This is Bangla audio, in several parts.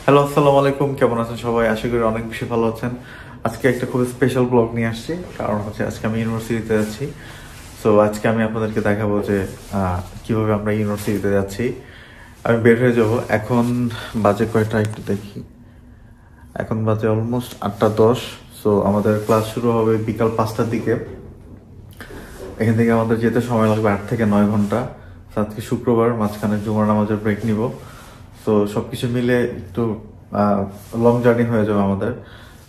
হ্যালো, আসসালামু আলাইকুম। কেমন আছেন সবাই? আশা করি অনেক বেশি ভালো আছেন। আজকে একটা খুব স্পেশাল ব্লগ নিয়ে আসছি, কারণ হচ্ছে আজকে আমি ইউনিভার্সিটিতে যাচ্ছি। সো আজকে আমি আপনাদেরকে দেখাবো যে কিভাবে আমরা ইউনিভার্সিটিতে যাচ্ছি। আমি বের হয়ে যাব। এখন বাজে কয়টা একটু দেখি। এখন বাজে অলমোস্ট 8:10। সো আমাদের ক্লাস শুরু হবে বিকাল 5টার দিকে। এখান থেকে আমাদের যেতে সময় লাগবে 8 থেকে 9 ঘন্টা। আজকে শুক্রবার, মাঝখানে জুমার নামাজের ব্রেক নিব। তো সবকিছু মিলে একটু লং জার্নি হয়ে যাবে আমাদের।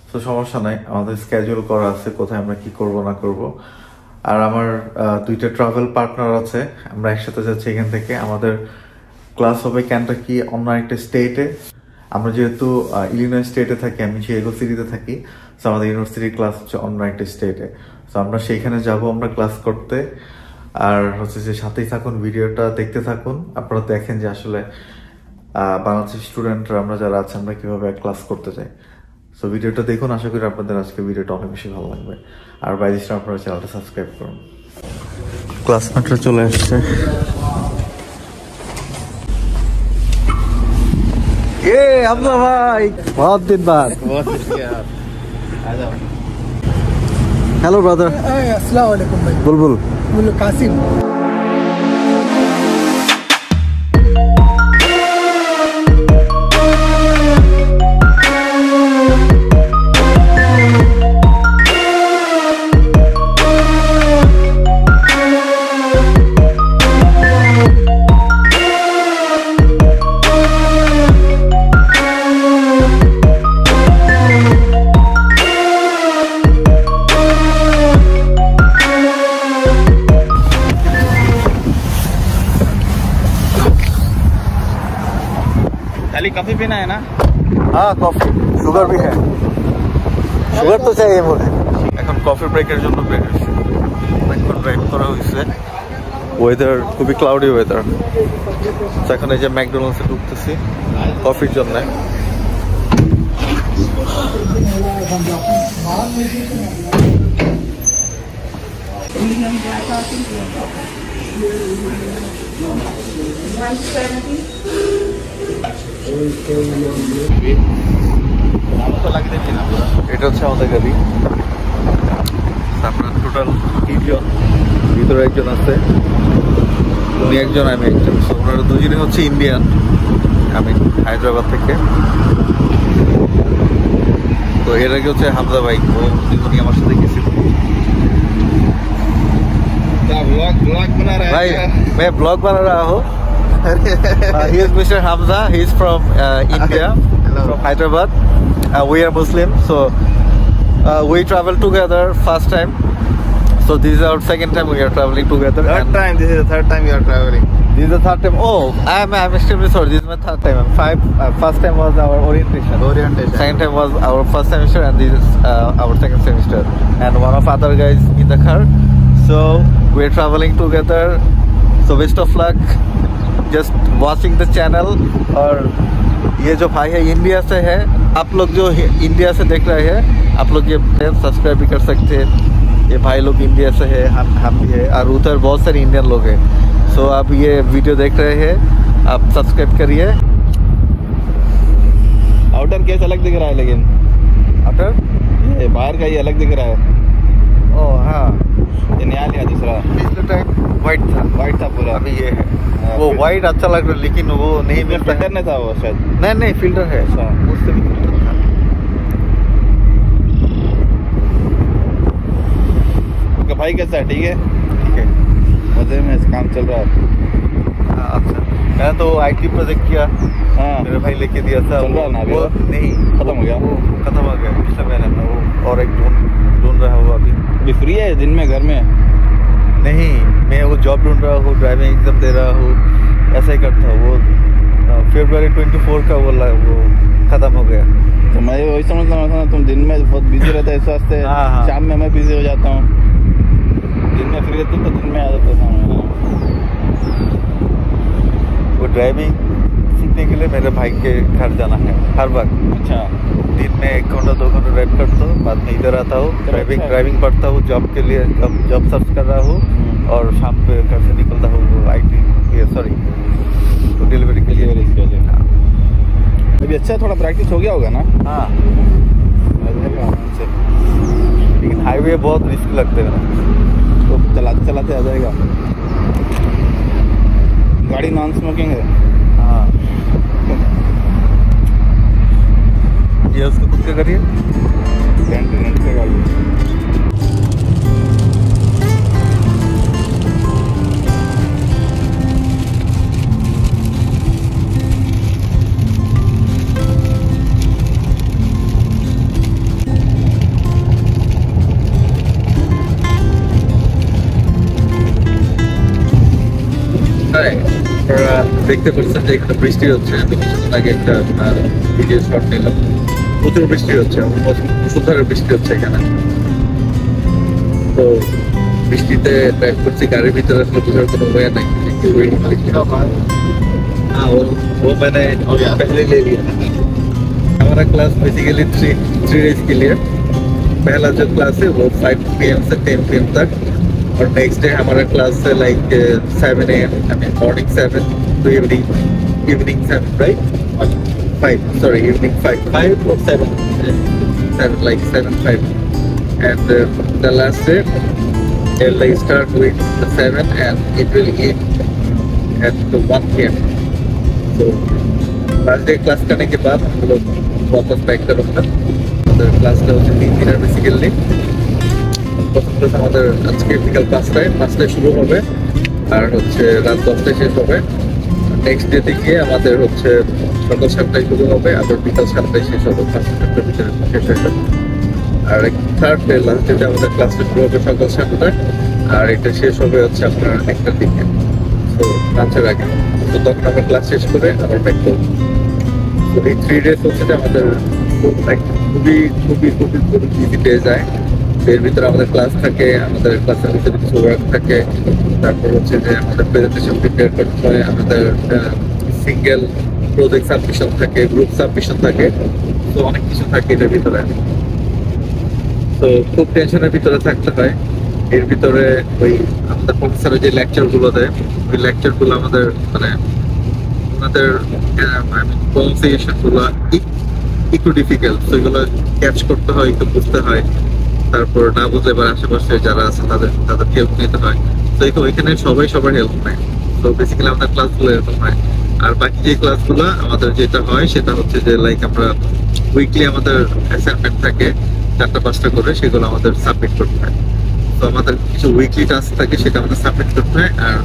তো সমস্যা নাই, আমাদের স্কেজুল করা আছে কোথায় আমরা কি করব না করব। আর আমার 2টা ট্রাভেল পার্টনার আছে, আমরা একসাথে যাচ্ছি। এখান থেকে আমাদের ক্লাস হবে কেনটাকি, অন্য একটা স্টেটে। আমরা যেহেতু ইলিনয় স্টেটে থাকি, আমি শিকাগো সিটিতে থাকি। তো আমাদের ইউনিভার্সিটির ক্লাস হচ্ছে অন্য একটা স্টেটে। তো আমরা সেইখানে যাব আমরা ক্লাস করতে। আর হচ্ছে যে সাথেই থাকুন, ভিডিওটা দেখতে থাকুন। আপনারা দেখেন যে আসলে বাংলাদেশের স্টুডেন্টরা আমরা যারা আছে আমরা কিভাবে ক্লাস করতে চাই। সো ভিডিওটা দেখুন, আশা করি আপনাদের আজকে ভিডিওটা অনেক বেশি ভালো লাগবে। আর বাইরে আপনারা চ্যানেলটা সাবস্ক্রাইব করুন। ক্লাসমেটরা চলে আসছে। ए हमजा भाई, बहुत दिन बाद। Hello brother. अस्सलाम वालेकुम भाई। बुलबुल कासिम। खाली कॉफी पीना है ना? हाँ, कॉफी, शुगर भी है। शुगर तो चाहिए बोले। এখন কফি ব্রেকের জন্য বের হয়েছে। এখন ব্রেক করা হয়েছে। ওয়েদার খুবই ক্লাউডি ওয়েদার। এখন এই যে ম্যাকডোনাল্ডসে ঢুকতেছি কফির জন্য। এটা হচ্ছে আমাদের গাড়ি। আমরা টোটাল 3 জন, ভিতরে একজন আছে, উনি একজন, আমি একজন। ওনারা দুজনে হচ্ছে ইন্ডিয়ান, আমি হায়দ্রাবাদ থেকে। তো এর আগে হচ্ছে হামজা ভাই, উনি আমার সাথে গেছিল। भाई मैं ब्लॉग बना रहा हूँ। He is Mr. Hamza. He is from India, from Hyderabad. We are Muslim, so we travel together first time. So this is our second time we are traveling together. Third time. This is the third time you are traveling. This is the third time. Oh, I'm extremely sorry. This is my third time. First time was our orientation. Second time was our first semester, and this is our second semester. And one of other guys in the car. So we're traveling together. So best of luck. Just watching the channel. और ये जो भाई है इंडिया से है, आप लोग जो इंडिया से देख रहे हैं, आप लोग ये सब्सक्राइब भी कर सकते हैं। ये भाई लोग इंडिया से है, हम भी है, और उधर बहुत सारे इंडियन लोग हैं। सो आप ये वीडियो देख रहे हैं, आप सब्सक्राइब करिए। आउटर केस अलग दिख रहा है, लेकिन आउटर ये बाहर का ही अलग दिख रहा है। ओह हाँ, ये नया लिया दूसरा। पिछले टाइम वाइट था पूरा, अभी ये है। वो वाइट अच्छा लग रहा है, लेकिन वो नहीं मिलता है। फिल्टर नहीं था वो शायद। नहीं फिल्टर है, उससे भी फिल्टर था। भाई कैसा है? ठीक है, ठीक है, मजे में काम चल रहा है। अच्छा। मैंने तो आईटी प्रोजेक्ट किया। हाँ, मेरे भाई लेके दिया था। चल रहा ना अभी? वो नहीं, खत्म हो गया। वो खत्म हो गया पिछले महीने में। वो और एक ढूंढ रहा हूँ अभी फ्री है दिन में घर में? नहीं, मैं वो जॉब ढूंढ रहा हूँ, ड्राइविंग एग्जाम दे रहा हूँ, ऐसा ही करता हूँ। वो February 24 का वो खत्म हो गया। तो मैं वही समझता था ना, तुम दिन में बहुत बिजी रहता है, इस वास्ते हाँ। शाम में मैं बिजी हो जाता हूँ। दिन में फ्री रहती तो दिन में आ जाता था। वो ड्राइविंग सीखने के लिए मेरे भाई के घर जाना है हर वक्त। अच्छा, दिन में 1 घंटा 2 घंटा ड्राइव करता हूँ, बाद में इधर आता हूँ, ड्राइविंग पढ़ता हूँ, जॉब के लिए जॉब सर्च कर रहा हूँ, और शाम पे घर से निकलता हूँ IT, सॉरी, तो डिलीवरी के लिए। अभी अच्छा थोड़ा प्रैक्टिस हो गया होगा ना? हाँ, आ जाएगा आराम से। लेकिन हाईवे बहुत रिस्क लगते हैं ना। तो चलाते चलाते आ जाएगा। गाड़ी नॉन स्मोकिंग है। हाँ, ये उसको खुद का करिए। रेंट से गाड़ी। আপনারা দেখতে পাচ্ছেন যে এখানে বৃষ্টি হচ্ছে। আমি কিছুদিন আগে একটা ভিডিও শট নিলাম, প্রচুর বৃষ্টি হচ্ছে, মুষলধারে বৃষ্টি হচ্ছে এখানে। তো বৃষ্টিতে ড্রাইভ করছি, গাড়ির ভিতরে আসলে বোঝার কোনো ওয়ে নাই। हाँ वो मैंने पहले ले लिया। हमारा क्लास बेसिकली थ्री डेज के लिए। पहला जो क्लास है वो 5 PM से 10 PM तक, और नेक्स्ट डे हमारा क्लास है like 7 AM, I mean morning 7 to evening 7, right? 5, sorry, evening 5 or 7, like 7-5. And the last day they start with the 7 and it will end at the 1 PM. तो लास्ट डे क्लास करने के बाद हम लोग वापस बैक करूँगा। আমাদের ক্লাসটা হচ্ছে 3 দিনের বেসিক্যালি। প্রথমত আমাদের আজকে বিকাল 5টায় শুরু হবে, আর হচ্ছে রাত 10টায় শেষ হবে। নেক্সট ডে থেকে আমাদের হচ্ছে সকাল 7টায় শুরু হবে, আবার বিকাল 7টায় শেষ হবে, 5টার ভিতরে শেষ হয়ে যাবে। আর থার্ড ডে লাস্ট ডেতে আমাদের ক্লাসটা শুরু হবে সকাল 7টায়, আর এটা শেষ হবে হচ্ছে আপনার 1টার দিকে, তো লাঞ্চের আগে। তো তখন আমরা ক্লাস শেষ করে আবার ব্যাক করবো। তো এই 3 ডেজ হচ্ছে যে আমাদের খুবই বিজি ডে যায়। এর ভিতরে আমাদের ক্লাস থাকে, আমাদের ক্লাসের ভিতরে কিছু ওয়ার্ক থাকে, তারপর হচ্ছে যে আমাদের প্রেজেন্টেশন প্রিপেয়ার করতে হয়, আমাদের সিঙ্গেল প্রজেক্ট সাবমিশন থাকে, গ্রুপ সাবমিশন থাকে, তো অনেক কিছু থাকে এটার ভিতরে। তো খুব টেনশনের ভিতরে থাকতে হয়। এর ভিতরে ওই আমাদের প্রফেসরের যে লেকচারগুলো দেয়, ওই লেকচারগুলো আমাদের মানে ওনাদের প্রনাউন্সিয়েশনগুলো একটু ডিফিকাল্ট, তো এগুলো ক্যাচ করতে হয়, একটু বুঝতে হয়। তারপর না বুঝলে এবার আশেপাশে যারা আছে তাদের হেল্প নিতে হয়। তো ওইখানে সবাই সবার হেল্প নেয়। তো বেসিক্যালি আমাদের ক্লাসগুলো এরকম হয়। আর বাকি যে ক্লাসগুলো আমাদের যেটা হয় সেটা হচ্ছে যে লাইক আমরা উইকলি আমাদের অ্যাসাইনমেন্ট থাকে 4টা-5টা করে, সেগুলো আমাদের সাবমিট করতে হয়। তো আমাদের কিছু উইকলি টাস্ক থাকে, সেটা আমাদের সাবমিট করতে হয়। আর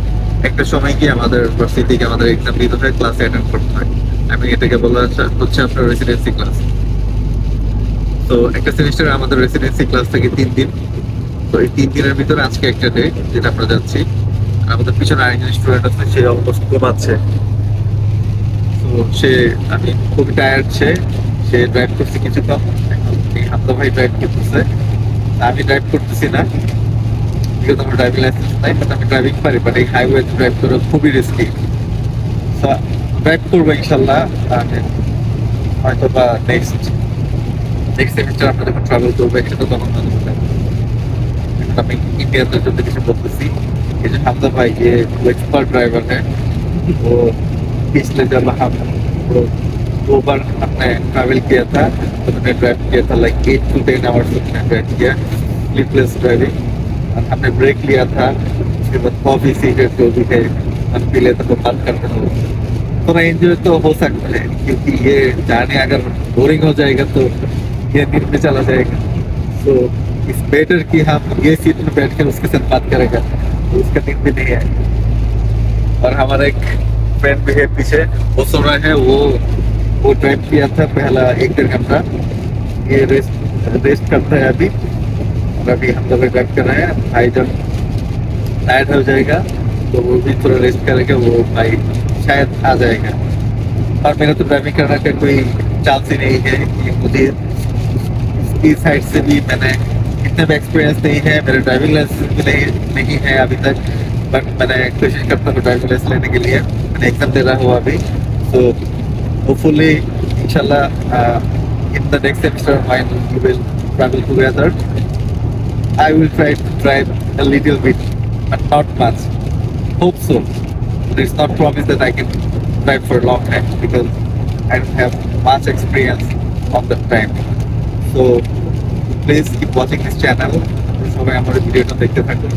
একটা সময় গিয়ে আমাদের ভার্সিটিকে আমাদের এক্সাম দিতে হয়, ক্লাস অ্যাটেন্ড করতে হয়। আমি এটাকে বলা হচ্ছে আপনার রেসিডেন্সি ক্লাস। তো একটা সেমিস্টারে আমাদের রেসিডেন্সি ক্লাস থাকে 3 দিন। তো এই 3 দিনের ভিতরে আজকে একটা ডে যেটা আমরা যাচ্ছি। আমাদের পিছনে আরেকজন স্টুডেন্ট আছে, সে অলমোস্ট ঘুমাচ্ছে। তো আমি খুবই টায়ার্ড, সে ড্রাইভ করছে কিছুক্ষণ, হামদা ভাই ড্রাইভ করতেছে, আমি ড্রাইভ করতেছি না, বিকজ আমার ড্রাইভিং লাইসেন্স নাই। বাট আমি ড্রাইভিং পারি, বাট এই হাইওয়ে ড্রাইভ করা খুবই রিস্কি। তো ড্রাইভ করবো ইনশাল্লাহ, হয়তো বা নেক্সট সেমিস্টার আমরা যখন ট্রাভেল করবো সেটা তখন আমি ইন্ডিয়ানদের জন্য কিছু বলতেছি। এই যে হামদা ভাই ये एक्सपर्ट ड्राइवर है, वो पिछले जब हम 2 बार हमने ट्रैवल किया था, तो मैंने ड्राइव किया था लाइक 8 to 10 आवर्स हमने ड्राइव किया, स्लीपलेस ड्राइविंग। और हमने ब्रेक लिया था, उसके बाद कॉफी सिगरेट जो भी है हम पी लेते तो बात करते थे। थोड़ा एंजॉय तो हो सकता है, क्योंकि ये जाने अगर बोरिंग हो जाएगा तो ये नींद में चला जाएगा। तो इस बेटर कि हम ये सीट में बैठ कर उसके साथ बात करेगा, तो उसका नींद भी नहीं है। और हमारा एक फ्रेंड भी है पीछे, वो सो रहा है। वो ड्राइव किया था पहला 1-1.5 घंटा, ये रेस्ट करता है अभी। और अभी हम लोग ड्राइव कर रहे हैं। भाई जब टायर्ड हो जाएगा तो वो भी थोड़ा रेस्ट करेगा, वो भाई शायद आ जाएगा। और मेरा तो ड्राइविंग करने का कोई चांस ही नहीं है, कि मुझे इसकी साइड से भी मैंने इतने भी एक्सपीरियंस नहीं है, मेरा ड्राइविंग लाइसेंस भी नहीं है अभी तक। बट मैंने कोशिश करता हूँ ड्राइविंग लाइसेंस लेने के लिए, मैंने एग्जाम दे रहा हूँ अभी। तो होपफुली इंशाल्लाह in the next semester when we will travel together, I will try to drive a little bit, but not much. Hope so. But it's not promised that I can drive for a long time, because I don't have much experience on that time. So please keep watching this channel. সবাই আমার ভিডিওটা দেখতে থাকুন।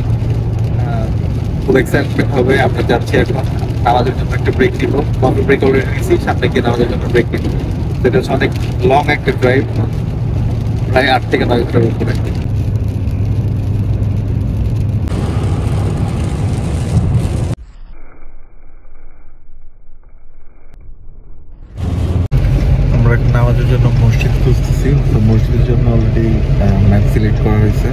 খুব এক্সাইটমেন্ট হবে। আমরা যাচ্ছি এখন নামাজের জন্য একটা ব্রেক নিব। কফি ব্রেক অলরেডি নিয়েছি, সামনে গিয়ে নামাজের জন্য ব্রেক নিব। সেটা হচ্ছে অনেক লং একটা ড্রাইভ, প্রায় 8 থেকে 9 ঘন্টার উপরে। আমরা নামাজের জন্য মসজিদ খুঁজতেছি, তো মসজিদের জন্য অলরেডি ম্যাপ সিলেক্ট করা হয়েছে।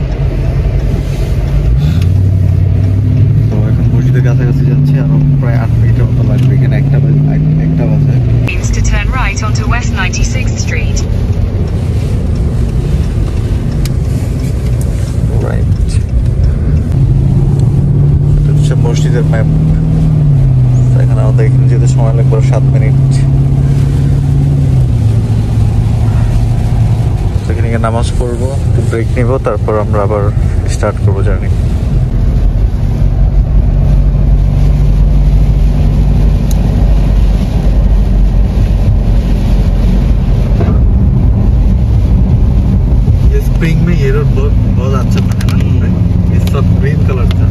তো এখন মসজিদের কাছাকাছি যাচ্ছি, আরো প্রায় 8 মিনিটের মতো লাগবে। এখানে একটা বাজে। To turn right onto West 96th Street. Right, এটা হচ্ছে মসজিদের ম্যাপ। এখানে আমাদের এখানে যেতে সময় লাগবে 7 মিনিট। এখানে গিয়ে নামাজ পড়বো, একটু ব্রেক নিব, তারপর আমরা আবার স্টার্ট করবো জার্নি। स्प्रिंग में ये रोड बहुत अच्छा बना है ना, ये सब ग्रीन कलर था।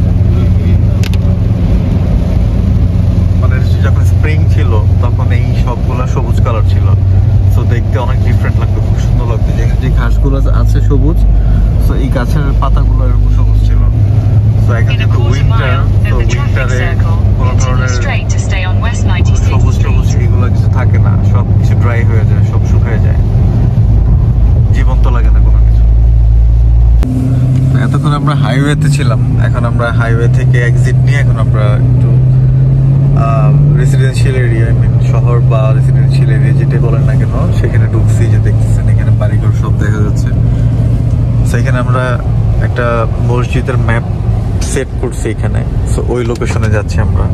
মানে যখন স্প্রিং ছিল তখন এই সবগুলা সবুজ কালার ছিল, তো দেখতে অনেক ডিফারেন্ট লাগতো, খুব সুন্দর লাগতো। যে ঘাসগুলো আছে সবুজ, তো এই গাছের পাতাগুলো এরকম সবুজ ছিল। তো এখন যেহেতু উইন্টার, তো উইন্টারে কোনো ধরনের সবুজ সবুজ এগুলো কিছু থাকে না, সব কিছু ড্রাই হয়ে যায়, সব শুকিয়ে যায়, জীবন্ত লাগে না কোনো কিছু। এতক্ষণ আমরা হাইওয়েতে ছিলাম, এখন আমরা হাইওয়ে থেকে এক্সিট নিয়ে এখন আমরা একটু রেসিডেন্সিয়াল এরিয়া, আই মিন শহর বা রেসিডেন্সিয়াল এরিয়া যেটা বলেন না কেন, সেখানে ঢুকছি। যে দেখতেছেন এখানে বাড়িঘর সব দেখা যাচ্ছে। সেখানে আমরা একটা মসজিদের ম্যাপ সেট করছি এখানে, সো ওই লোকেশনে যাচ্ছি আমরা।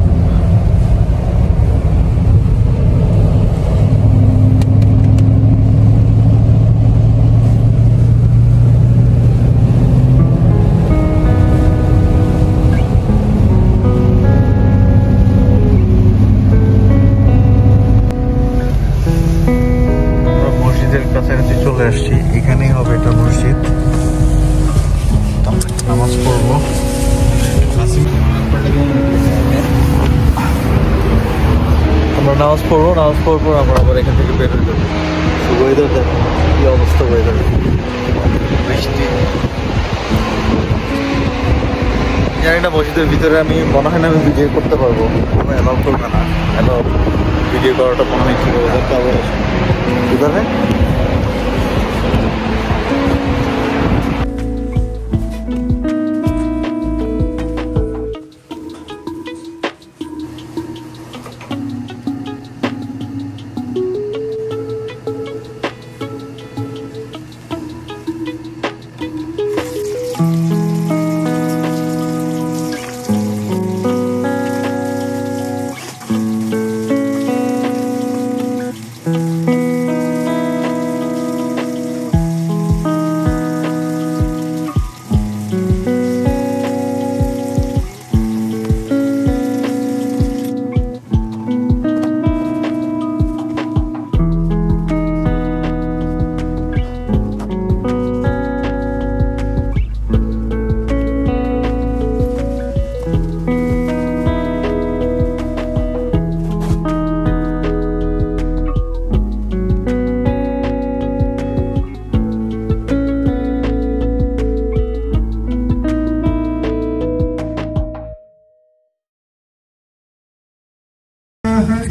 কাছাকাছি চলে আসছি, এখানেই হবে এটা মসজিদ। নামাজ পড়বো, আমরা নামাজ পড়বো আমরা আবার এখান থেকে বের হয়ে যাবো। ওয়েদার দেখো কি অবস্থা, ওয়েদার বৃষ্টি। জানি না মসজিদের ভিতরে আমি মনে হয় না আমি ভিডিও করতে পারবো, কোনো অ্যালাউ করবে না। অ্যালাউ ভিডিও করাটা মনে হয় কি ওয়েদারটা আবার কিভাবে।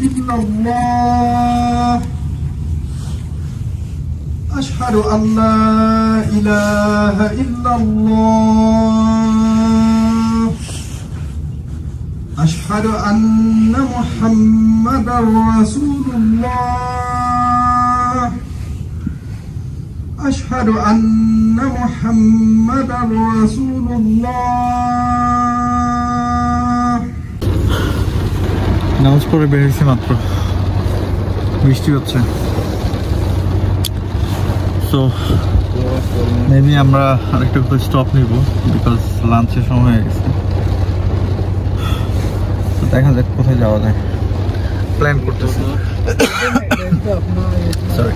إلا الله أشهد أن لا إله إلا الله أشهد أن محمدا رسول الله أشهد أن محمدا رسول الله নামাজ পড়ে বেরিয়েছি মাত্র, বৃষ্টি হচ্ছে। সো মেবি আমরা আরেকটা স্টপ নিব, বিকজ লাঞ্চের সময় হয়ে গেছে। তো দেখা যাক কোথায় যাওয়া যায়, প্ল্যান করতেছি। সরি,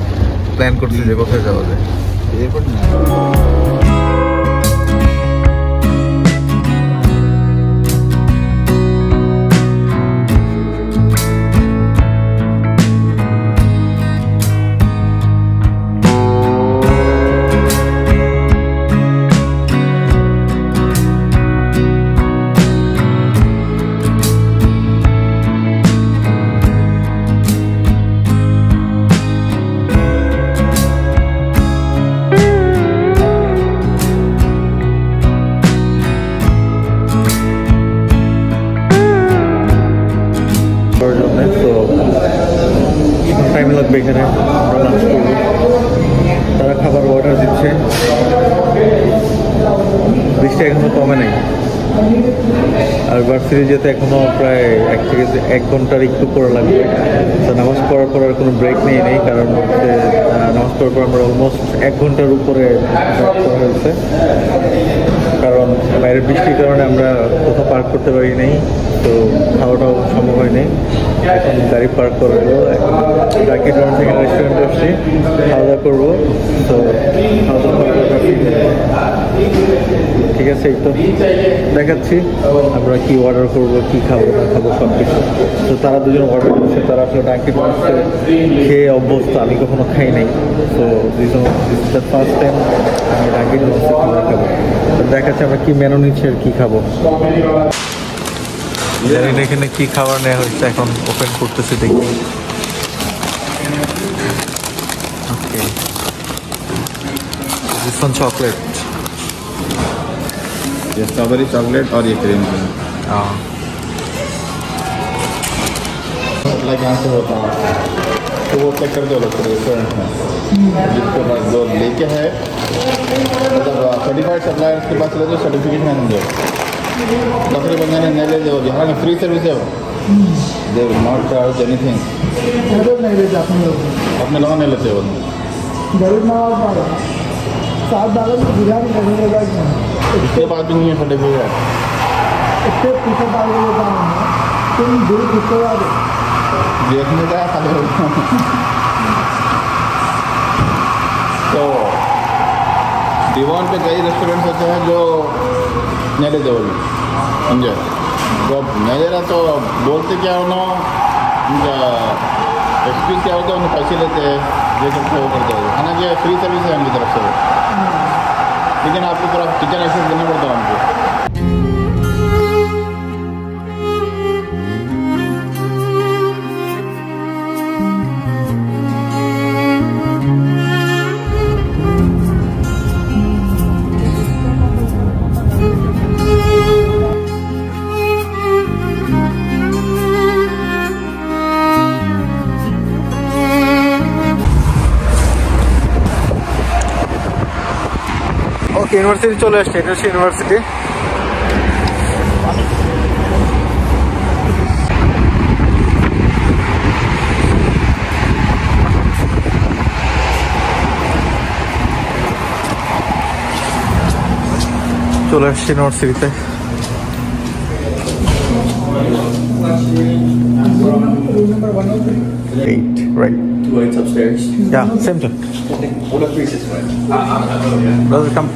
প্ল্যান করছি যে কোথায় যাওয়া যায়। এয়ারপোর্ট না টাইম লাগবে এখানে, আমরা লাঞ্চ করবো। তারা খাবার অর্ডার দিচ্ছে, বৃষ্টি এখনো কমে নাই। আর ভার্সিটি যেতে এখনো প্রায় 1 থেকে 1 ঘন্টার একটু করে লাগবে। তো নামাজ পড়ার পর আর কোনো ব্রেক নেই, কারণ হচ্ছে নামাজ পড়ার পর আমরা অলমোস্ট 1 ঘন্টার উপরে করা হয়েছে, কারণ বাইরের বৃষ্টির কারণে আমরা কোথাও পার্ক করতে পারি নাই, তো খাওয়াটাও সম্ভব হয়নি। এখন গাড়ি পার্ক করবো, ডাকি টাউন থেকে রেস্টুরেন্টে আসছি, খাওয়া দাওয়া করবো। তো খাওয়া দাওয়া ঠিক আছে, এই তো দেখাচ্ছি আমরা কি অর্ডার করবো, কি খাবো না খাবো সব কিছু। তো তারা দুজন অর্ডার করছে, তারা আসলে ডাকি টাউনসে খেয়ে অভ্যস্ত, আমি কখনো খাই নাই। তো this is the first time আমি ডাকি টাউনসে খাবার খাবো। তো দেখাচ্ছি আমরা কি মেনু নিচ্ছি আর কি খাবো। এখানে কি খাবার নেওয়া হয়েছে এখন ওপেন করতেছি, দেখি। ওকে, দিস ওয়ান চকলেট, ये स्ट्रॉबेरी चॉकलेट और ये क्रीम लाइक यहाँ से होता है, तो वो चेक कर दो लोग रेस्टोरेंट में जिसके पास जो लेके है, मतलब सर्टिफाइड सप्लायर के पास चले जो सर्टिफिकेशन दो दूसरे बंदे ने नहीं ले दो, बिहार में फ्री सर्विस है वो, they will not charge anything, अपने लोगों नहीं लेते वो गरीब माँ $7 में बिरयानी करने लगा। इसके बाद भी नहीं है सर्टिफिकेट, इससे पीछे डाल के लेता हूँ तुम दूर किसको याद देखने का खाली तो दीवान पे कई रेस्टोरेंट्स होते हैं जो नहीं लेते वो भी, समझे। तो अब नहीं ले रहा तो बोलते क्या होना, उनका एक्सपीरियंस क्या होता है, उन्हें पैसे लेते हैं, ये सब वो करते हैं। हालांकि फ्री सर्विस है उनकी तरफ से, लेकिन आपको पूरा किचन एक्सेस देना पड़ता है उनको। ওকে, ইউনিভার্সিটি চলে আসছে, এটা হচ্ছে ইউনিভার্সিটি। চলে আসছে ইউনিভার্সিটিতে। Eight, right? 2 upstairs. Yeah, same thing. What a 365. Brother, come.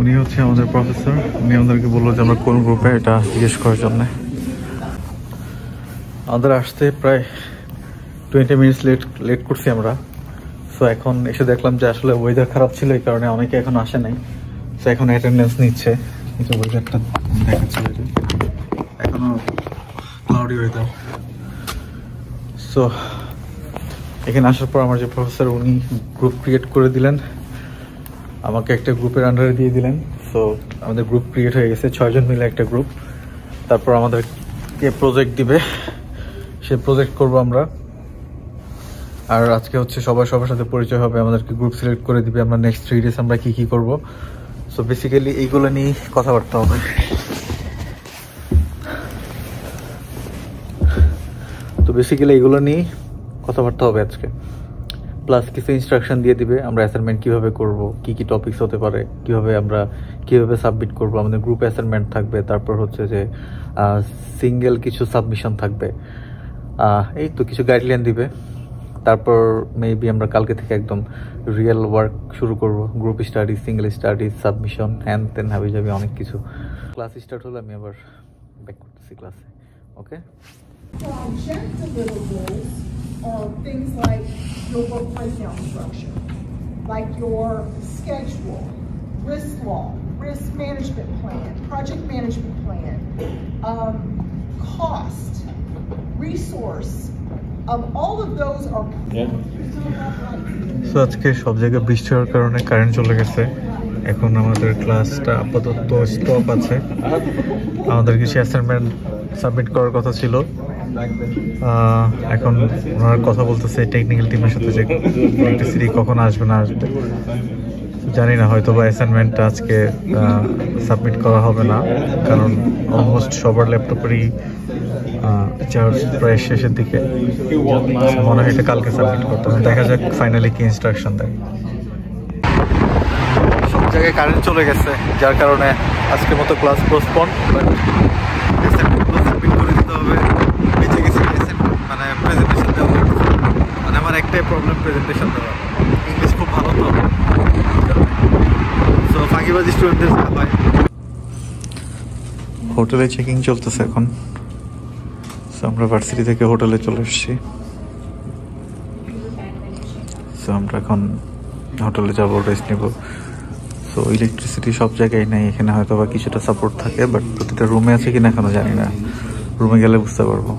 উনি হচ্ছে আমাদের প্রফেসর, উনি আমাদেরকে বললো যে আমরা কোন গ্রুপে, এটা জিজ্ঞেস করার জন্য। আমাদের আসতে প্রায় 20 মিনিটস লেট করছি আমরা। সো এখন এসে দেখলাম যে আসলে ওয়েদার খারাপ ছিল, এই কারণে অনেকে এখন আসে নাই। সো এখন অ্যাটেন্ডেন্স নিচ্ছে, কিন্তু ওয়েদারটা দেখাচ্ছে এখনো ক্লাউডি ওয়েদার। সো এখানে আসার পর আমার যে প্রফেসর, উনি গ্রুপ ক্রিয়েট করে দিলেন, আমাকে একটা গ্রুপের আন্ডারে দিয়ে দিলেন। সো আমাদের গ্রুপ ক্রিয়েট হয়ে গেছে, 6 জন মিলে একটা গ্রুপ। তারপর আমাদেরকে প্রজেক্ট দিবে, সে প্রজেক্ট করব আমরা। আর আজকে হচ্ছে সবার সাথে পরিচয় হবে, আমাদেরকে গ্রুপ সিলেক্ট করে দিবে, আমরা নেক্সট 3 ডেজ আমরা কি করব। সো বেসিক্যালি এইগুলো নিয়ে কথাবার্তা হবে। তো বেসিক্যালি এগুলো নিয়ে কথাবার্তা হবে আজকে, প্লাস কিছু ইনস্ট্রাকশন দিয়ে দিবে আমরা অ্যাসাইনমেন্ট কীভাবে করব, কি কি টপিকস হতে পারে, কীভাবে সাবমিট করব, আমাদের গ্রুপ অ্যাসাইনমেন্ট থাকবে, তারপর হচ্ছে যে সিঙ্গেল কিছু সাবমিশন থাকবে, এই তো কিছু গাইডলাইন দিবে। তারপর মেবি আমরা কালকে থেকে একদম রিয়েল ওয়ার্ক শুরু করব, group study, single study, submission, হ্যান তেন হাবি যাবি অনেক কিছু। ক্লাস স্টার্ট হলে আমি আবার ব্যাক করতেছি ক্লাসে। ওকে, So objective deliverables are things like your work breakdown structure, like your schedule, risk log, risk management plan, project management plan, cost, resource. All of those are. So আজকে সব জায়গায় বৃষ্টি হওয়ার কারণে কারেন্ট চলে গেছে। এখন আমাদের ক্লাসটা আপাতত স্টপ আছে। আমাদের কিছু অ্যাসাইনমেন্ট সাবমিট করার কথা ছিল, এখন ওনারা কথা বলতেছে টেকনিক্যাল টিমের সাথে যে ইলেকট্রিসিটি কখন আসবে না আসবে জানি না, হয়তো বা অ্যাসাইনমেন্টটা আজকে সাবমিট করা হবে না, কারণ অলমোস্ট সবার ল্যাপটপেরই চার্জ প্রায় শেষের দিকে। মনে হয় এটা কালকে সাবমিট করতে হবে, দেখা যাক ফাইনালি কি ইনস্ট্রাকশন দেয়। সব জায়গায় কারেন্ট চলে গেছে, যার কারণে আজকের মতো ক্লাস পোস্টপন্ড, বাট অ্যাসাইনমেন্টগুলো সাবমিট করে দিতে হবে। বেঁচে গেছে মানে প্রেজেন্টেশন দেওয়া, মানে আমার একটাই প্রবলেম প্রেজেন্টেশন দেওয়া, ইংলিশ খুব ভালো তো, সো ফাঁকিবাজি স্টুডেন্টদের হয়। হোটেলে চেকিং চলতেছে এখন, সো আমরা ভার্সিটি থেকে হোটেলে চলে এসেছি। সো আমরা এখন হোটেলে যাবো, রেস্ট নেব। সো ইলেকট্রিসিটি সব জায়গায় নেই, এখানে হয়তো বা কিছুটা সাপোর্ট থাকে, বাট প্রতিটা রুমে আছে কিনা এখনো জানি না, রুমে গেলে বুঝতে পারবো।